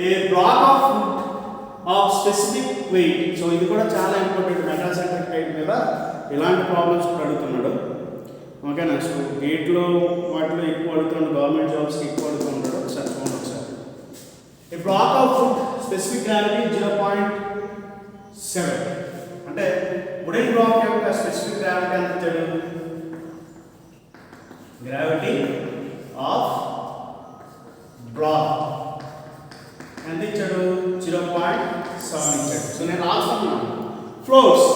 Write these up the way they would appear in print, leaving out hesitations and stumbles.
A block of of specific weight. So ఇది కూడా చాలా ఇంపార్టెంట్, మెటాసెంట్రిక్ హైట్ మీద ఇలాంటి ప్రాబ్లమ్స్ కూడా అడుగుతున్నాడు. ఓకేనా? సో గేట్లో వాటిలో ఎక్కువ అడుగుతున్నాడు, గవర్నమెంట్ జాబ్స్కి ఎక్కువ అడుగుతున్నాడు. ఒకసారి చూడండి ఒకసారి. A block of wood specific gravity 0.7 అంటే వుడెన్ బ్లాక్ యొక్క స్పెసిఫిక్ గ్రావిటీ ఎంత ఇచ్చాడు? గ్రావిటీ ఆఫ్ బ్లాక్ ఎంత ఇచ్చాడు? 0.7 ఇచ్చాడు. సో నేను రాస్తున్నాను ఫ్లోట్స్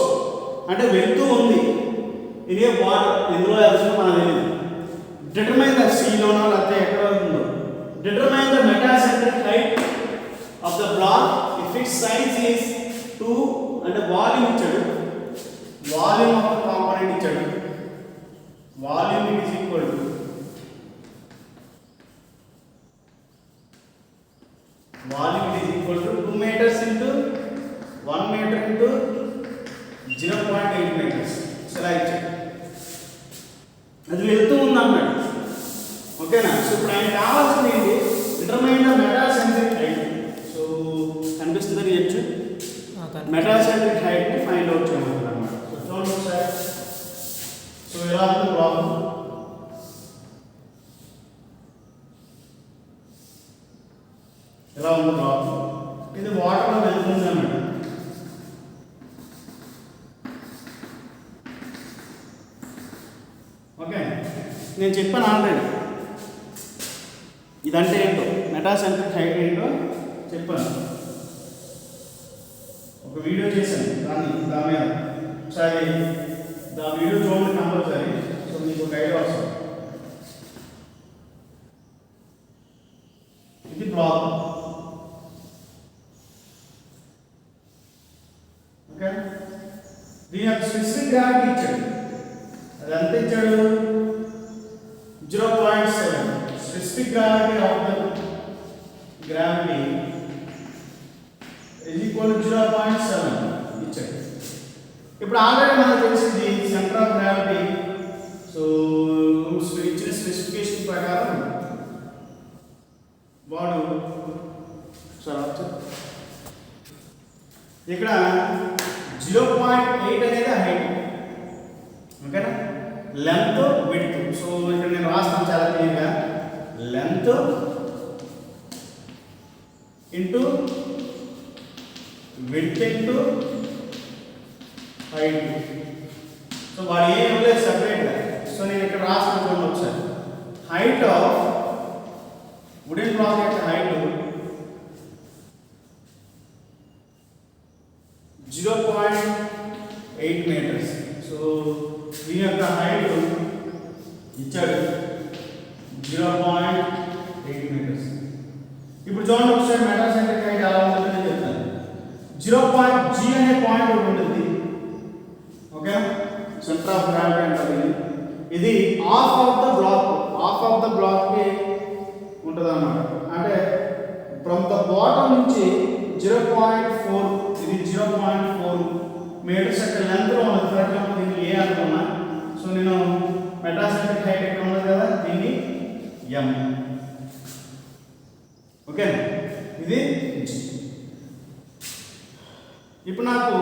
అంటే వెళ్తూ ఉంది, ఇదే వాటర్ ఎందులో వెళ్తుందో మనకు తెలియదు. డిటర్మైన్ ద సీలోనో లేకపోతే ఎక్కడ ఉందో. Determine the metacentric height of the block if its size is 2 అంటే వాల్యూమ్ ఇచ్చాడు, వాల్యూమ్ ఆఫ్ ద కాంపోనెంట్ ఇచ్చాడు. Volume is equal to volume is equal to 2 meters into 1 meter into 0.8 meters. So like అది వెళ్తూ ఉందన్నమాట. ఓకేనా? So ఇప్పుడు ఆయన కావాల్సింది ఏంటి? Determine the metacentric height. So కనిపిస్తుందని చెప్పచ్చు, మెటాసెంట్రిక్ హైట్ ని ఫైండ్ అవుట్ చేయమంటారు అన్నమాట. సో చూడండి ఒకసారి. సో ఎలా ఉంది ప్రాబ్లం? ఎలా ఉంది ప్రాబ్లం? ఇది వాటర్లో వెళ్తుంది అన్నమాట. ఓకే, నేను చెప్పాను ఆల్రెడీ ఇదంటే ఏంటో, మెటాసెంట్రిక్ హైట్ ఏంటో చెప్పాను. ఒక వీడియో చేశాను దాని మీద. ఒకసారి దాని వీడియో చూడండి కంపల్సరీ. సో మీకు ఒక ఐడియా వస్తుంది. ఇది బ్లాక్. ఓకే, దీని యొక్క స్పెసిఫిక్ గ్రావిటీ ఇచ్చాడు. అది ఎంత ఇచ్చాడు? 0.7. Specific gravity of the gravity is equal to 0.7 ఇచ్చాడు. ఇప్పుడు ఆల్రెడీ మనకు తెలిసింది సెంటర్ ఆఫ్ గ్రావిటీ. సో ఇచ్చిన స్పెసిఫికేషన్ ప్రకారం వాడు ఇక్కడ 0.8 అనేది హైట్. ఓకేనా? Length width. సో ఇక్కడ నేను రాస్తాను చాలా క్లియర్గా. Length into width into height. So వాడు ఏం ఇవ్వలేదు సపరేట్గా. సో నేను ఇక్కడ రాస్తాను చూడండి ఒకసారి. హైట్ ఆఫ్ వుడెన్ బ్లాక్ యొక్క హైట్ 0.8 meters. సో దీని యొక్క హైట్ ఇచ్చాడు 0.8 meters. ఇప్పుడు చూడండి ఒకసారి మెటాసెంట్రిక్ హైట్ ఎలా ఉంటుందో చెప్తాను. 0.g అనే పాయింట్ ఒకటి ఉంటుంది. ఓకే, సెంటర్ ఆఫ్ గ్రావిటీ అంటారు. ఇది half of the block, half of the block కి ఉంటుంది అన్నమాట. అంటే ఫ్రమ్ ద బాటమ్ నుంచి 0.4, ఇది 0.4 మీటర్స్ యొక్క లెంత్ లో ఉంది. ఫర్ ఎగ్జాంపుల్ దీన్ని ఏ అనుకున్నా. సో నేను మెటాసెంట్రిక్ హైట్ ఎక్కడ ఉన్నది కదా, దీన్ని m. ఓకే, ఇది g. ఇప్పుడు నాకు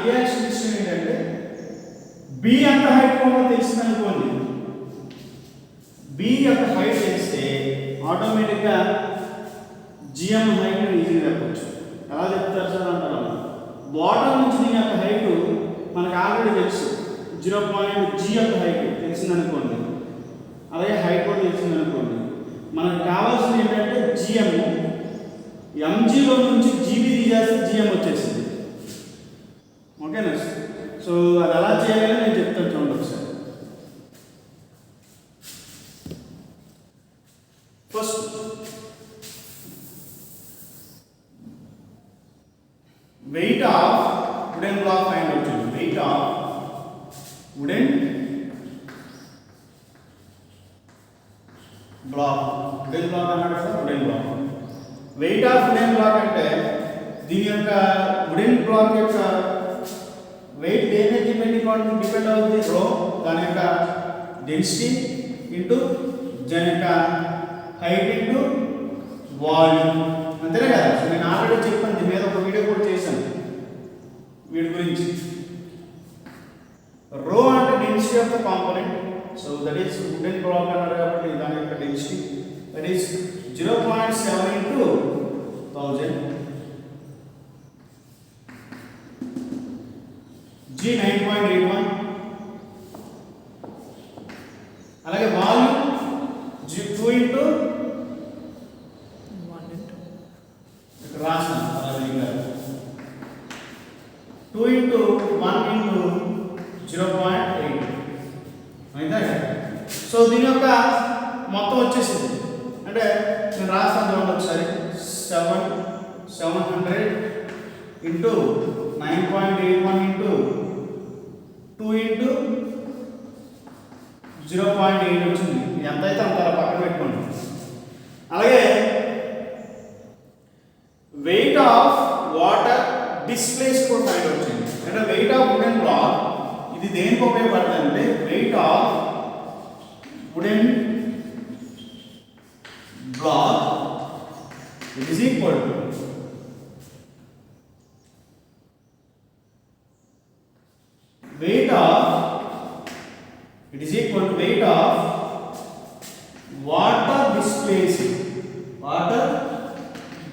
రియాక్షన్ విషయం ఏంటంటే b ఎంత హైట్ ఉందో తెలిసింది అనుకోండి. b యొక్క హైట్ తెలిస్తే ఆటోమేటిక్గా gm హైట్ ఈజీగా చెప్పచ్చు. ఎలా చెప్తారు సార్ అంటారు. బాటమ్ నుంచి దీని యొక్క హైట్ మనకు ఆల్రెడీ తెలుసు. 0.g యొక్క హైట్ తెలిసింది అనుకోండి. అలాగే హైట్ కూడా తెలిసింది అనుకోండి. మనకు కావాల్సింది ఏంటంటే gm. mgలో నుంచి gb తీసేస్తే gm వచ్చేసింది. ఓకేనా? సో అది ఎలా చేయాలని నేను చెప్తాను చూడండి ఒకసారి. First weight of wooden block find out చేయండి. weight of wooden block. wooden block అన్నాడు కదా, wooden block. weight of wooden block అంటే దీని యొక్క wooden block యొక్క weight దేని డిపెండ్ అవుతుంది? రో, దాని యొక్క డెన్సిటీ ఇంటూ దాని యొక్క హైట్ ఇంటూ వాల్యూమ్, అంతేనే కదా. సో నేను ఆల్రెడీ చెప్పాను, దీని మీద ఒక వీడియో కూడా చేశాను వీటి గురించి. రో అంటే density of the component. So that is wooden block అన్నారు కాబట్టి దాని యొక్క density that is 0.7 into 1000. G 9.81. అలాగే వాల్యూమ్ 2 into 1 into ఇక్కడ రాస్తాను అలాగే ఇంకా 2 into 1 into 0.8 అయితే. సో దీని యొక్క మొత్తం వచ్చేసింది అంటే నేను రాస్తాను చూడండి ఒకసారి. 700 into 9.81 into 2 into 0.8 వచ్చింది. ఎంత అయితే అంత పక్కన పెట్టుకోండి. అలాగే వెయిట్ ఆఫ్ వాటర్ డిస్ప్లేస్ కూడా ఫైండ్ వచ్చింది. అంటే వెయిట్ ఆఫ్ వుడెన్ బ్లాక్ ఇది దేనికి ఉపయోగపడుతుంది అంటే weight of wooden block it is equal to weight of water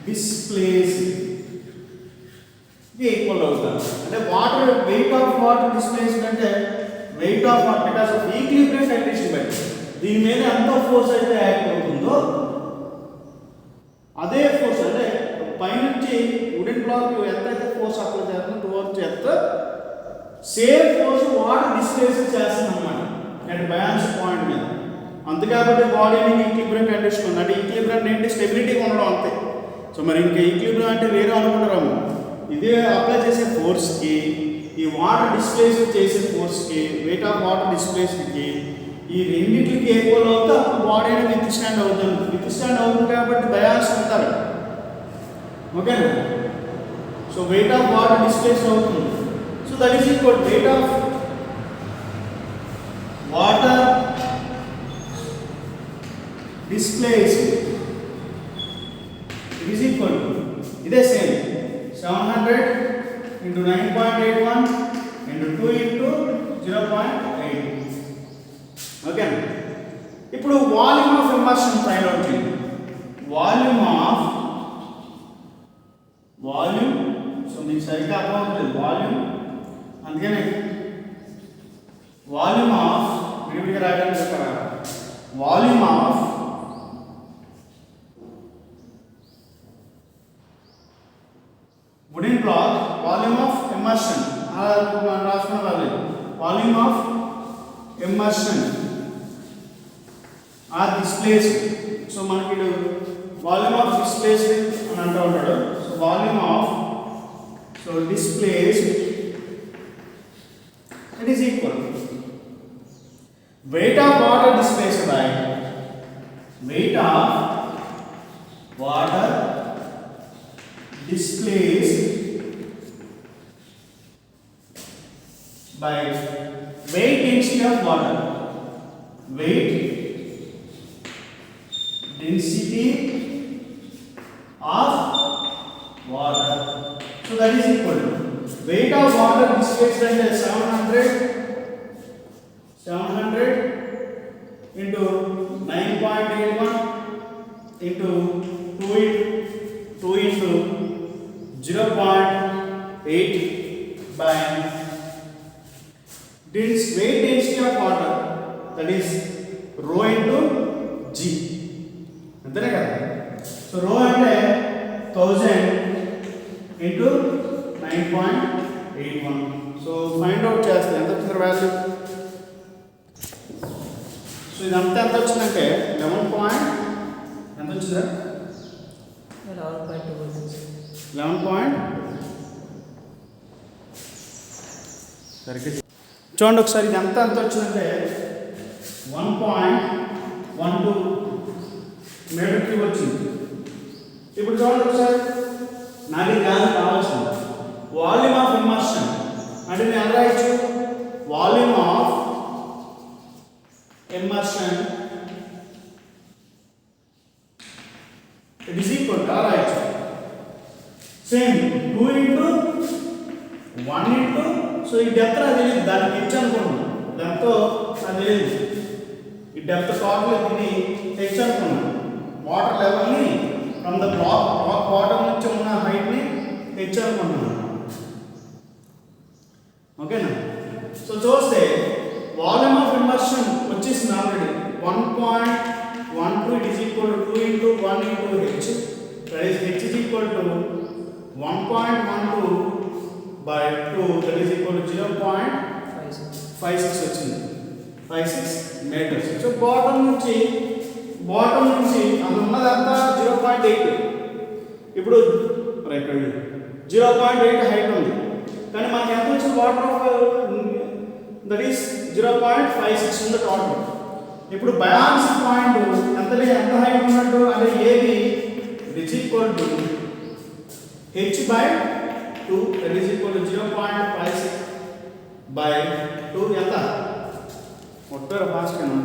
displaced ఇది ఈక్వల్ అవుతుంది. అంటే water weight of water displaced అంటే weight of water because of equilibrium condition బట్టి దీని మీద ఎంత ఫోర్స్ అయితే యాక్ట్ అవుతుందో అదే ఫోర్స్ అంటే పైనుంచి వుడెన్ బ్లాక్ ఎంతైతే ఫోర్స్ అప్లై చేస్తుందో towards earth same force water displace చేస్తుంది అన్నమాట అట్ బయాన్సీ పాయింట్ మీద. అంతే కాబట్టి బాడీని ఈక్విలిబ్రియం కండిషన్ ఉంది. అంటే ఈక్విలిబ్రియం ఏంటి స్టెబిలిటీగా ఉండడం అంతే. సో మరి ఇంకా ఈక్విలిబ్రియం అంటే వేరే అనుకుంటారేమో. ఇదే అప్లై చేసే ఫోర్స్కి ఈ వాటర్ డిస్ప్లేస్ చేసే ఫోర్స్కి వెయిట్ ఆఫ్ వాటర్ డిస్ప్లేస్కి ఈ రెండింటికి ఈక్వల్ అవుతే అప్పుడు బాడీ అనేది విత్ స్టాండ్ అవుతుంది కాబట్టి బయాన్స్ అంటారు. ఓకేనా. So weight of water displace అవుతుంది. So that is equal to weight of water displaced. It is equal to ఇదే same 700 into 9.81 into 2 into 0.8. Okay. ఇప్పుడు volume of immersion find out చేయండి. Volume so మీకు సరిగ్గా అర్థమవుతుంది volume. అందుకనే volume of విడివిడిగా రాయడానికి చెప్పారు. Volume of wooden block volume of immersion రాసుకున్న వాళ్ళు volume of immersion or displaced. So మనకి వాల్యూమ్ ఆఫ్ డిస్ప్లేస్డ్ అని అంటూ ఉంటాడు. So volume of displaced it is equal weight of water displaced by weight of water displaced by weight density of water. Weight density of water. So that is equal to weight of water displaced by 700 into 9.81 into 2 into 0.8 by weight density of water that is rho into G. అంతేనే కదా. So rho అంటే 1000 into 9.81. So find out చేస్తే ఎంత వచ్చింది value. So ఇదంతా ఎంత వచ్చిందంటే 11 point ఎంత వచ్చిందా 11 సరిగ్గా చూడండి ఒకసారి. ఇదంతా ఎంత వచ్చిందంటే 1.12 మీటర్ క్యూబ్ వచ్చింది. ఇప్పుడు చూడండి ఒకసారి నాకు ఇది కావాల్సింది వాల్యూమ్ ఆఫ్ ఇమర్షన్ అంటే నేను ఎలా రాయొచ్చు volume of immersion it is equal to రాయొచ్చు. సేమ్ 2 ఇంటూ 1 ఇంటూ సో ఈ డెప్త్ నాకు తెలియదు, దానికి హెచ్ అనుకున్నాను, దాంతో నాకు తెలియదు ఈ డెప్త్ టోటల్ దీన్ని హెచ్ అనుకున్నాను. వాటర్ లెవెల్ని ఫ్రమ్ ద బ్లాక్ బాటమ్ నుంచి ఉన్న హైట్ని హెచ్ అనుకున్నాను. ఓకేనా? సో చూస్తే వాల్యూమ్ ఆఫ్ ఇమర్షన్ వచ్చేసింది already 1.12 it is equal to 2 into 1 into H, that is H is equal to 1.12 by 2 that is equal to 0.56 వచ్చింది, 56 మీటర్స్. సో బాటమ్ నుంచి అది ఉన్నదంతా 0.8, ఇప్పుడు ఇక్కడ 0.8 హైట్ ఉంది, కానీ మనకి ఎంత వచ్చింది వాటర్ ఆఫ్ దట్ ఈస్ 0.56 ఉంది టోటల్. ఇప్పుడు బయాన్సీ పాయింట్ ఎంత హైట్ ఉన్నట్టు అంటే ఏది it is equal to h by 2 that is equal to 0.56 by 2 ఎంత ఒట్టర ఫాస్ట్ కన్నా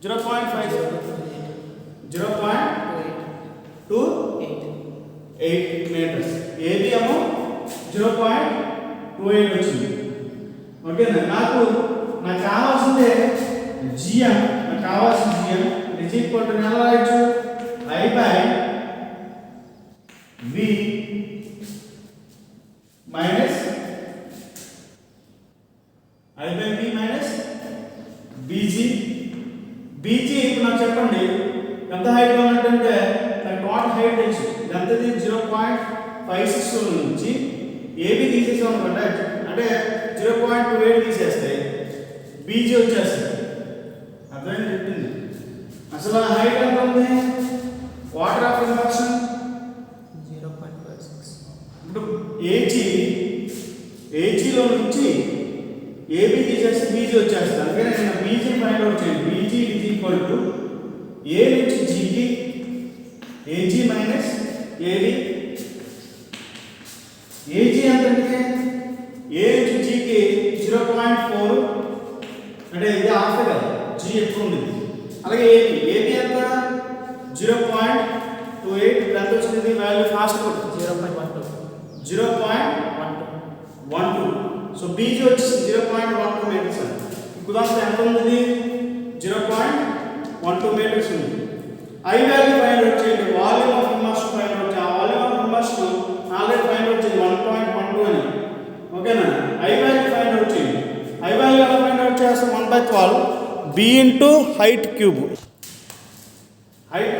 0.28 మీటర్స్, ఏది ఏమో 0.28 వచ్చింది. ఓకేనా? నాకు కావాల్సిందే జిఎం, నాకు కావాల్సిన జిఎం ఇజ్ ఈక్వల్ టు ఎలా రాయొచ్చు, I by V minus BG ఇప్పుడు నాకు చెప్పండి ఎంత హైట్ ఉన్నట్టంటే నాకు టోటల్ హైట్ తెలుసు, ఎంతది 0.56 నుంచి ఏబి తీసేసాం అనుకోండి, అంటే 0.28 తీసేస్తే BG వచ్చేస్తుంది. అర్థమైంది చెప్పింది. అసలు హైట్ ఎంత ఉంది వాటర్ ఆఫ్ ఇమర్షన్ ఇప్పుడు ఏజీలో నుంచి ఏబీ తీసేస్తే బీజీ వచ్చేస్తుంది. అందుకని నేను బీజీ ఫైండ్ అవుట్ చేయండి. బీజీ ఈజ్ ఈక్వల్ టు ఏ నుంచి జీకి ఏజీ మైనస్ ఏబీ. ఏజీ ఎంతంటే ఏ నుంచి జీకి 0.4 అంటే ఇది హాఫ్ కదా, జీ ఎక్కువ ఉండేది. అలాగే ఏబీ ఎంత 0.28, ఎంత వచ్చింది వాల్యూ ఫాస్ట్ 0.12. సో బీజీ వచ్చేసి 0.12 మీటర్స్ అని. కుదాంతో ఎంత ఉంది 0.12 మీటర్స్ ఉంది. ఐ వాల్యూ ఫైండ్ అవుట్ చేయండి, volume of immersion find out చేయండి. ఆ volume of immersion already find out చేయండి 1.12 అని. ఓకేనా? ఐ వాల్యూ ఫైండ్ అవుట్ చేయండి. ఐ వాల్యూ ఫైండ్ అవుట్ చేస్తే 1/12 B into height cube. I value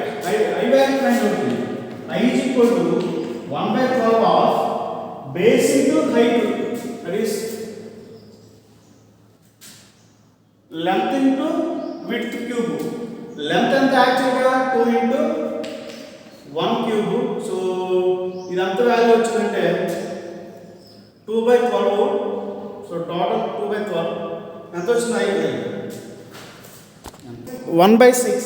find out చేయండి. I is equal to 1/12 of base into height, that is length into width cube. Length and actually 2 into 1 cube. So ఇదంతా value వచ్చిందంటే 2/12. So total 2/12 ఎంత వచ్చింది? 1/6.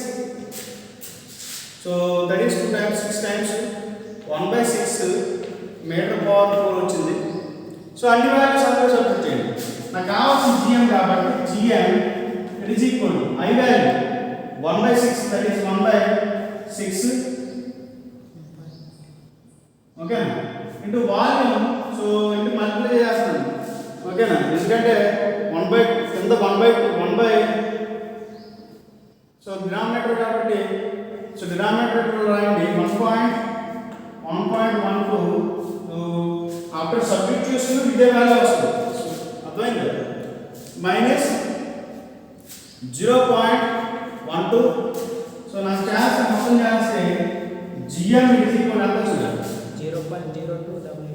So that is 2 times 6 times 1/6 metre power 4 వచ్చింది. So అన్ని values అందరూ substitute చేయండి. నాకు కావాల్సిన జిఎం కాబట్టి GM it is equal to I value 1/6 that is 1/6 ఓకేనా into volume. So into multiply చేస్తాను. ఓకేనా? ఎందుకంటే 1/, కింద 1/, సో డినామినేటర్ కాబట్టి సో డినామినేటర్ రాయండి 1.12. ఆఫ్టర్ సబ్స్టిట్యూషన్ ఇదే వాల్యూ వస్తుంది. అర్థమైంది? మైనస్ 0.12. సో నా స్టార్స్ మొత్తం చేస్తే జిఎం ఇస్ ఈక్వల్ ఎంత వచ్చింది? 0.0288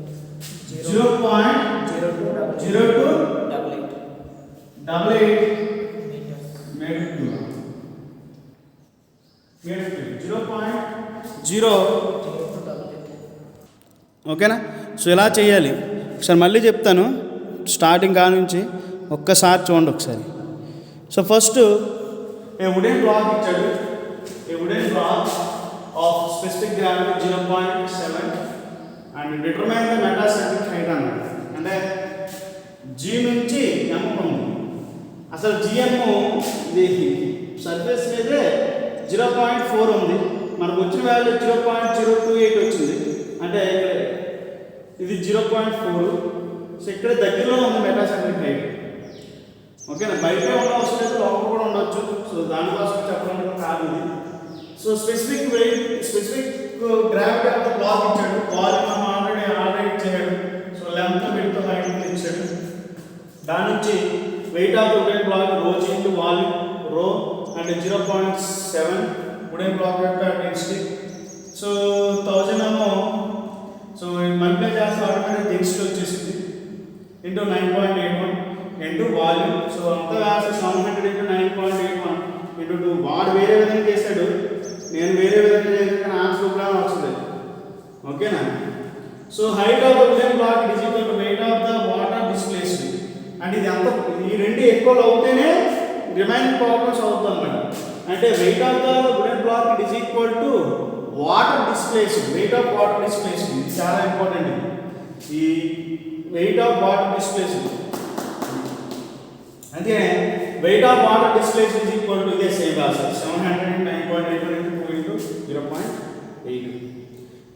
ఓకేనా? సో ఇలా చేయాలి. ఒకసారి మళ్ళీ చెప్తాను, స్టార్టింగ్ కా నుంచి ఒక్కసారి చూడండి ఒకసారి. So first a wooden block ఇచ్చాడు. A wooden block of specific gravity 0.7 and determine the metacentric height అన్నాడు. అంటే జీ నుంచి ఎం ఉంది. అసలు జిఎం ఇది సర్ఫేస్ మీదే 0.4 ఉంది, మనకు వచ్చిన వాల్యూ 0.028 వచ్చింది, అంటే ఇది 0.4. సో ఇక్కడ దగ్గరలో ఉంది మెటాసెంట్రిక్ హైట్. ఓకేనా, బయటే ఉండవచ్చు లేదు లోపల కూడా ఉండొచ్చు. సో దానికోసం చెప్పడానికి కాదు ఇది. So specific weight, specific gravity of the block ఇచ్చాడు, వాల్యూమ్ ఆల్రెడీ ఇచ్చాడు. సో లెంత్ విడ్త్ హైట్ ఇచ్చాడు. దాని నుంచి weight of the wooden block రోజు ఇంటూ వాల్యూమ్ రో అంటే 0.7 వుడెన్ బ్లాక్ యొక్క డెన్సిటీ. సో 1000 ఏమో సో మల్టిప్లై చేస్తే ఆటోమేటిక్ డెన్సిటీ వచ్చేసింది ఇంటూ 9.81 ఇంటూ వాల్యూమ్. సో అంతా వేస్తే 700 ఇంటూ 9.81 ఇంటూ 2. వాడు వేరే విధంగా చేశాడు, నేను వేరే విధంగా చేసిన ఆన్సర్ కూడా వస్తుంది. ఓకేనా. So height of the wooden block is equal to weight of the water displaced. అంటే ఇది అంత ఈ రెండు ఎక్కువలు అవుతేనే రిమైనింగ్ ప్రాబ్లమ్స్ అవుతుంది అన్నమాట. అంటే weight of the wooden block is equal to water displaced, weight of water displaced. ఇది చాలా ఇంపార్టెంట్. ఈ వెయిట్ ఆఫ్ వాటర్ డిస్ప్లేస్డ్ అంటే weight of water displaced is equal to ఇదే సేమ్ రాసి 709.81 into 2 into 0.8.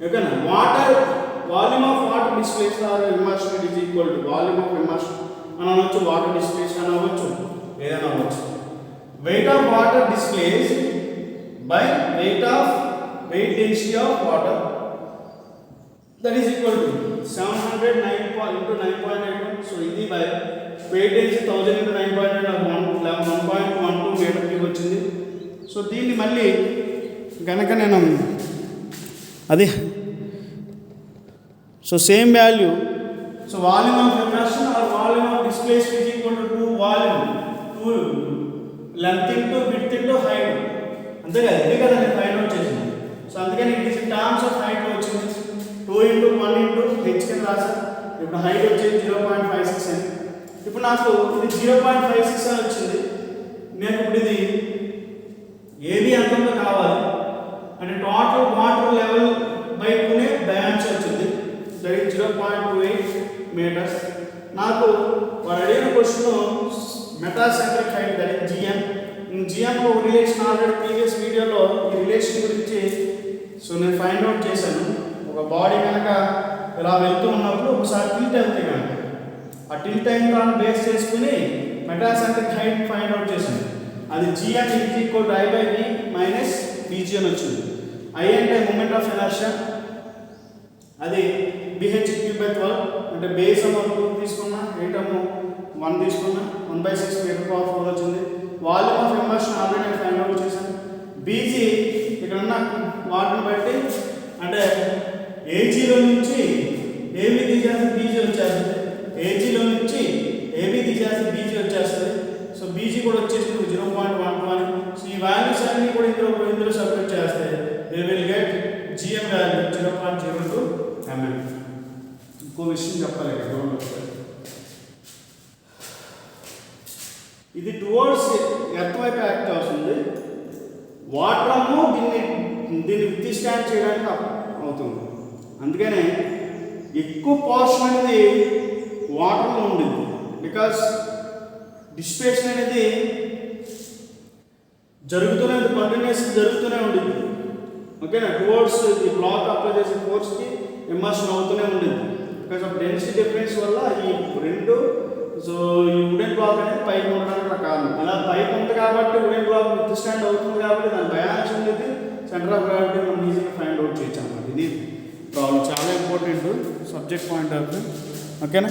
ఓకేనా. Water volume of water displaced or immersion is equal to volume of immersion అని అనవచ్చు, water displaced అని అవ్వచ్చు, ఏదైనా అవ్వచ్చు. Weight of water displaced by weight density of water that is equal to 709 into 9.81. So ఇది by weight density 1000 into 9.81 1.12 metre cube వచ్చింది. So దీన్ని మళ్ళీ కనుక నేను అది so same value. So volume of immersion or volume of displaced is equal to 2 volume 2 length into width into height. అంతే కదా, ఇదే కదా నేను ఫైండ్ అవుట్ చేసింది. సో అందుకని it is in terms of height వచ్చింది 2 into 1 into h కింద రాశాను. ఇప్పుడు హైట్ వచ్చేది 0.56 అని. ఇప్పుడు నాకు ఇది 0.56 అని వచ్చింది. నేను ఇప్పుడు ఇది ఏబి ఎంత ఉందో కావాలి అంటే టోటల్ వాటర్ లెవెల్ బై 2నే డయామీటర్ వచ్చింది, దట్ ఈస్ 0.28 మీటర్స్. నాకు వాడు అడిగిన question metacentric height that is GM. జిఎంలో రిలేషన్ ఆల్రెడీ ప్రీవియస్ వీడియోలో ఈ రిలేషన్ గురించి సో నేను ఫైండ్ అవుట్ చేశాను. ఒక బాడీ కనుక ఇలా వెళ్తూ ఉన్నప్పుడు ఒకసారి టిల్ట్ అవుతాయి కనుక ఆ టిల్ట్ అయిన దాన్ని బేస్ చేసుకుని మెటాసెంట్రిక్ హైట్ ఫైండ్ అవుట్ చేశాను. అది GM is equal to I by B minus BG అని వచ్చింది. ఐ అంటే మూమెంట్ ఆఫ్ ఇనర్షియా, అది బిహెచ్ క్యూబ్ బై 12 అంటే బేస్ అమ్మ 2 తీసుకున్నా, వెయిట్ అమ్మ 1 తీసుకున్నా, 1/6 మీటర్ పవర్ 4 వచ్చింది. వాల్యూమ్ ఆఫ్ ఇమర్షన్ ఆల్రెడీ నేను ఫైండ్ అవుట్ చేశాను. బీజీ ఇక్కడ ఉన్న వాటిని బట్టి అంటే ఏజీలో నుంచి ఏబీ తీసేస్తే బీజీ వచ్చేస్తుంది, ఏజీలో నుంచి ఏబీ తీసేస్తే బీజీ వచ్చేస్తుంది. సో బీజీ కూడా వచ్చేసింది 0.11. సో ఈ వాల్యూస్ అన్ని కూడా ఇందులో సబ్మిట్ చేస్తే they will get GM value 0.02 mm. ఇంకో విషయం చెప్పాలి, ఇది టువర్డ్స్ ఎర్త్ వైపు యాక్ట్ అవుతుంది. వాటర్ అమ్ము దీన్ని విత్స్టాండ్ చేయడానికి అవుతుంది. అందుకనే ఎక్కువ పోర్షన్ అనేది వాటర్లో ఉండింది, బికాస్ డిస్పేషన్ అనేది కంటిన్యూస్ జరుగుతూనే ఉండింది. ఓకేనా. టువర్డ్స్ ఈ బ్లాక్ అప్లై చేసే ఫోర్స్కి ఇమర్షన్ అవుతూనే ఉండింది బికాస్ ఆఫ్ డెన్సిటీ డిఫరెన్స్ వల్ల. ఈ రెండు సో ఈ వుడెన్ బ్లాక్ అనేది పైకి ఉండడానికి కారణం. ఇలా పైకి ఉంది కాబట్టి వుడెన్ బ్లాక్ విత్స్టాండ్ అవుతుంది కాబట్టి దాని డయామీటర్ అనేది సెంటర్ ఆఫ్ గ్రావిటీ మనం ఈజీగా ఫైండ్ అవుట్ చేయొచ్చు అన్నమాట. ఇది ప్రాబ్లం చాలా important subject point of view. ఓకేనా.